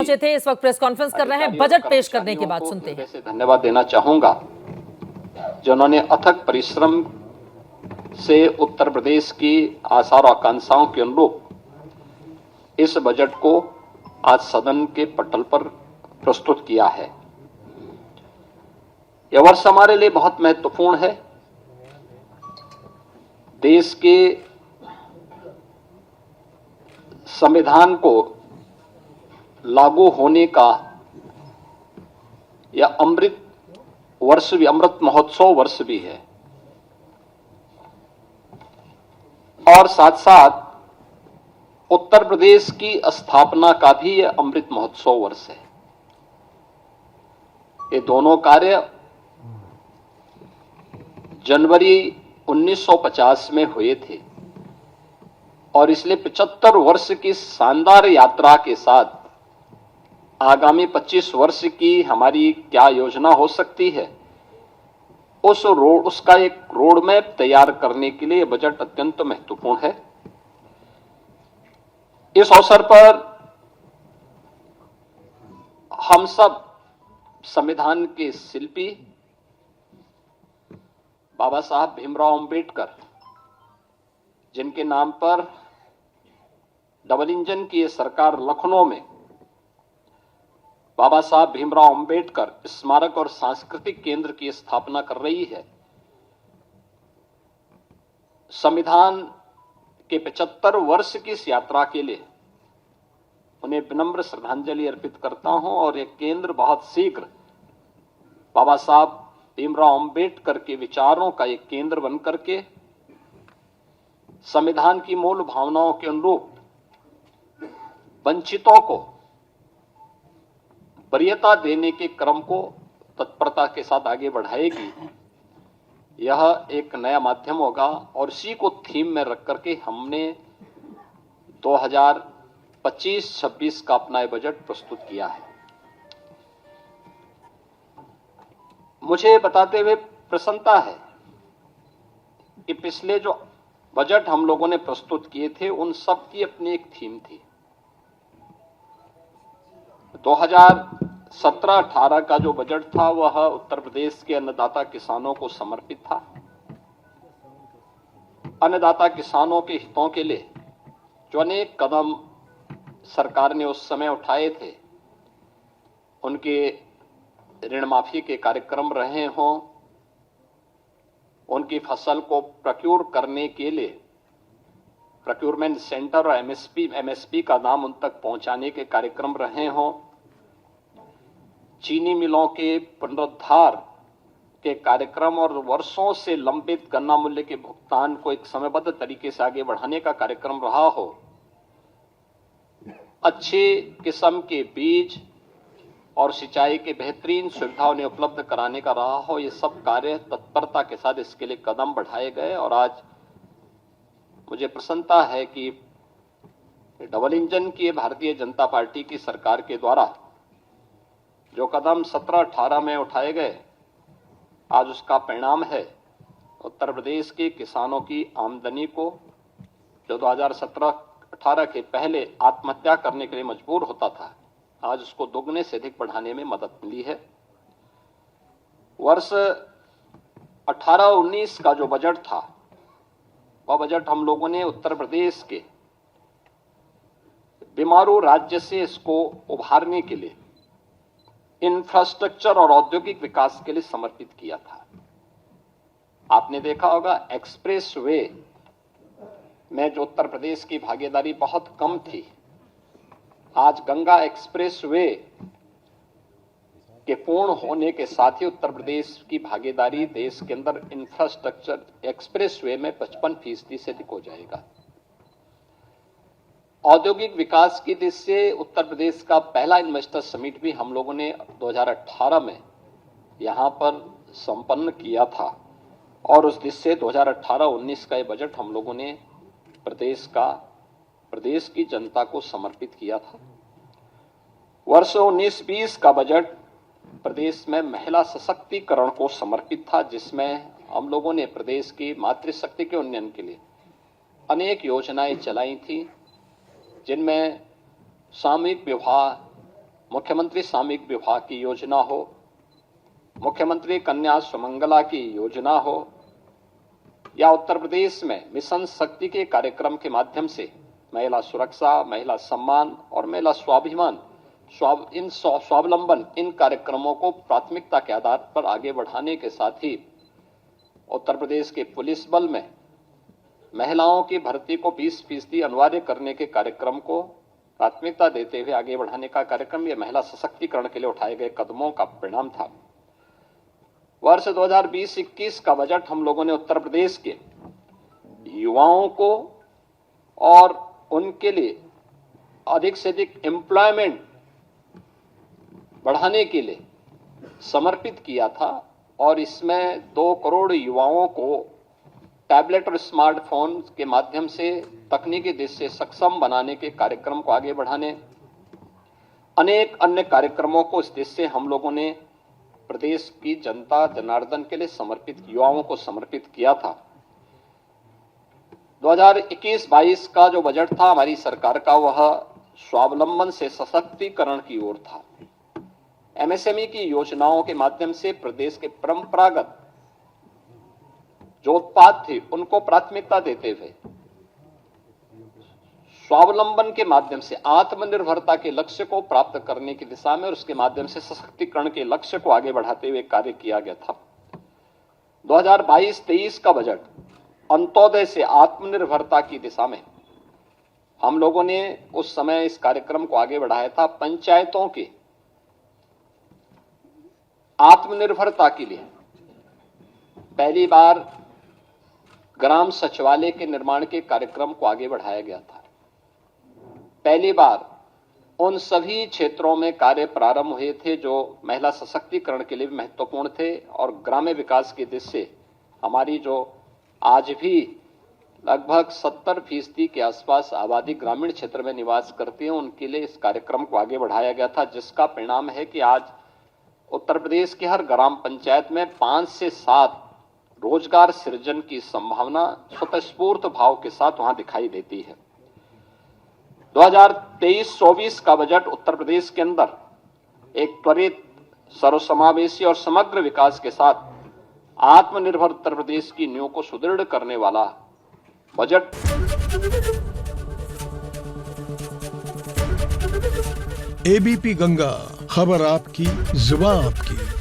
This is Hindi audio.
पहुंचे थे, इस वक्त प्रेस कॉन्फ्रेंस कर रहे हैं। बजट पेश करने के बाद सुनते हैं। से धन्यवाद देना चाहूंगा जिन्होंने अथक परिश्रम से उत्तर प्रदेश की आशा और आकांक्षाओं के अनुरूप इस बजट को आज सदन के पटल पर प्रस्तुत किया है। यह वर्ष हमारे लिए बहुत महत्वपूर्ण है। देश के संविधान को लागू होने का यह अमृत महोत्सव वर्ष भी है और साथ साथ उत्तर प्रदेश की स्थापना का भी यह अमृत महोत्सव वर्ष है। ये दोनों कार्य जनवरी 1950 में हुए थे और इसलिए 75 वर्ष की शानदार यात्रा के साथ आगामी 25 वर्ष की हमारी क्या योजना हो सकती है, उसका एक रोड मैप तैयार करने के लिए बजट अत्यंत महत्वपूर्ण है। इस अवसर पर हम सब संविधान के शिल्पी बाबा साहब भीमराव अंबेडकर, जिनके नाम पर डबल इंजन की सरकार लखनऊ में बाबा साहब भीमराव अंबेडकर स्मारक और सांस्कृतिक केंद्र की स्थापना कर रही है, संविधान के 75 वर्ष की इस यात्रा के लिए उन्हें विनम्र श्रद्धांजलि अर्पित करता हूं और यह केंद्र बहुत शीघ्र बाबा साहब भीमराव अंबेडकर के विचारों का एक केंद्र बनकर के संविधान की मूल भावनाओं के अनुरूप वंचितों को वरीयता देने के क्रम को तत्परता के साथ आगे बढ़ाएगी। यह एक नया माध्यम होगा और इसी को थीम में रख करके हमने 2025-26 का अपना बजट प्रस्तुत किया है। मुझे बताते हुए प्रसन्नता है कि पिछले जो बजट हम लोगों ने प्रस्तुत किए थे उन सब की अपनी एक थीम थी। 2017-18 का जो बजट था वह उत्तर प्रदेश के अन्नदाता किसानों को समर्पित था। अन्नदाता किसानों के हितों के लिए जो अनेक कदम सरकार ने उस समय उठाए थे, उनके ऋण माफी के कार्यक्रम रहे हों, उनकी फसल को प्रोक्योर करने के लिए प्रोक्योरमेंट सेंटर और एमएसपी का नाम उन तक पहुंचाने के कार्यक्रम रहे हों, चीनी मिलों के पुनरुद्धार के कार्यक्रम और वर्षों से लंबित गन्ना मूल्य के भुगतान को एक समयबद्ध तरीके से आगे बढ़ाने का कार्यक्रम रहा हो, अच्छे किस्म के बीज और सिंचाई के बेहतरीन सुविधा उन्हें उपलब्ध कराने का रहा हो, ये सब कार्य तत्परता के साथ इसके लिए कदम बढ़ाए गए और आज मुझे प्रसन्नता है कि डबल इंजन की भारतीय जनता पार्टी की सरकार के द्वारा जो कदम 17-18 में उठाए गए, आज उसका परिणाम है उत्तर प्रदेश के किसानों की आमदनी को, जो 2017-18 के पहले आत्महत्या करने के लिए मजबूर होता था, आज उसको दोगुने से अधिक बढ़ाने में मदद मिली है। वर्ष 18-19 का जो बजट था वह बजट हम लोगों ने उत्तर प्रदेश के बीमारू राज्य से इसको उभारने के लिए इंफ्रास्ट्रक्चर और औद्योगिक विकास के लिए समर्पित किया था। आपने देखा होगा एक्सप्रेस वे में जो उत्तर प्रदेश की भागीदारी बहुत कम थी, आज गंगा एक्सप्रेस वे के पूर्ण होने के साथ ही उत्तर प्रदेश की भागीदारी देश के अंदर इंफ्रास्ट्रक्चर एक्सप्रेस वे में 55% से अधिक हो जाएगा। औद्योगिक विकास की दृष्टि से उत्तर प्रदेश का पहला इन्वेस्टर समिट भी हम लोगों ने 2018 में यहां पर संपन्न किया था और उस दृष्टि से 2018-19 का ये बजट हम लोगों ने प्रदेश की जनता को समर्पित किया था। वर्ष 19-20 का बजट प्रदेश में महिला सशक्तिकरण को समर्पित था, जिसमें हम लोगों ने प्रदेश की मातृशक्ति के उन्नयन के लिए अनेक योजनाएं चलाई थी, जिनमें सामूहिक विवाह, मुख्यमंत्री सामूहिक विवाह की योजना हो, मुख्यमंत्री कन्या सुमंगला की योजना हो, या उत्तर प्रदेश में मिशन शक्ति के कार्यक्रम के माध्यम से महिला सुरक्षा, महिला सम्मान और महिला स्वाभिमान, स्वावलंबन, इन कार्यक्रमों को प्राथमिकता के आधार पर आगे बढ़ाने के साथ ही उत्तर प्रदेश के पुलिस बल में महिलाओं की भर्ती को 20% अनिवार्य करने के कार्यक्रम को प्राथमिकता देते हुए आगे बढ़ाने का कार्यक्रम यह महिला सशक्तिकरण के लिए उठाए गए कदमों का परिणाम था। वर्ष 2020-21 का बजट हम लोगों ने उत्तर प्रदेश के युवाओं को और उनके लिए अधिक से अधिक एम्प्लॉयमेंट बढ़ाने के लिए समर्पित किया था और इसमें 2 करोड़ युवाओं को टैबलेट और स्मार्टफोन के माध्यम से तकनीकी दृष्टि से सक्षम बनाने के कार्यक्रम को आगे बढ़ाने, अनेक अन्य कार्यक्रमों को इस दृष्टि से हम लोगों ने प्रदेश की जनता जनार्दन के लिए समर्पित, युवाओं को समर्पित किया था। 2021-22 का जो बजट था हमारी सरकार का, वह स्वावलंबन से सशक्तिकरण की ओर था। एमएसएमई की योजनाओं के माध्यम से प्रदेश के परंपरागत जो उत्पाद थे उनको प्राथमिकता देते हुए स्वावलंबन के माध्यम से आत्मनिर्भरता के लक्ष्य को प्राप्त करने की दिशा में और उसके माध्यम से सशक्तिकरण के लक्ष्य को आगे बढ़ाते हुए कार्य किया गया था। 2022-23 का बजट अंत्योदय से आत्मनिर्भरता की दिशा में हम लोगों ने उस समय इस कार्यक्रम को आगे बढ़ाया था। पंचायतों के आत्मनिर्भरता के लिए पहली बार ग्राम सचिवालय के निर्माण के कार्यक्रम को आगे बढ़ाया गया था। पहली बार उन सभी क्षेत्रों में कार्य प्रारंभ हुए थे जो महिला सशक्तिकरण के लिए महत्वपूर्ण थे और ग्राम्य विकास की दृष्टि से हमारी जो आज भी लगभग 70% के आसपास आबादी ग्रामीण क्षेत्र में निवास करती है, उनके लिए इस कार्यक्रम को आगे बढ़ाया गया था, जिसका परिणाम है कि आज उत्तर प्रदेश के हर ग्राम पंचायत में 5 से 7 रोजगार सृजन की संभावना स्वतःस्फूर्त भाव के साथ वहां दिखाई देती है। 2023-24 का बजट उत्तर प्रदेश के अंदर एक त्वरित, सर्वसमावेशी और समग्र विकास के साथ आत्मनिर्भर उत्तर प्रदेश की नींव को सुदृढ़ करने वाला बजट। एबीपी गंगा, खबर आपकी, जुबान आपकी।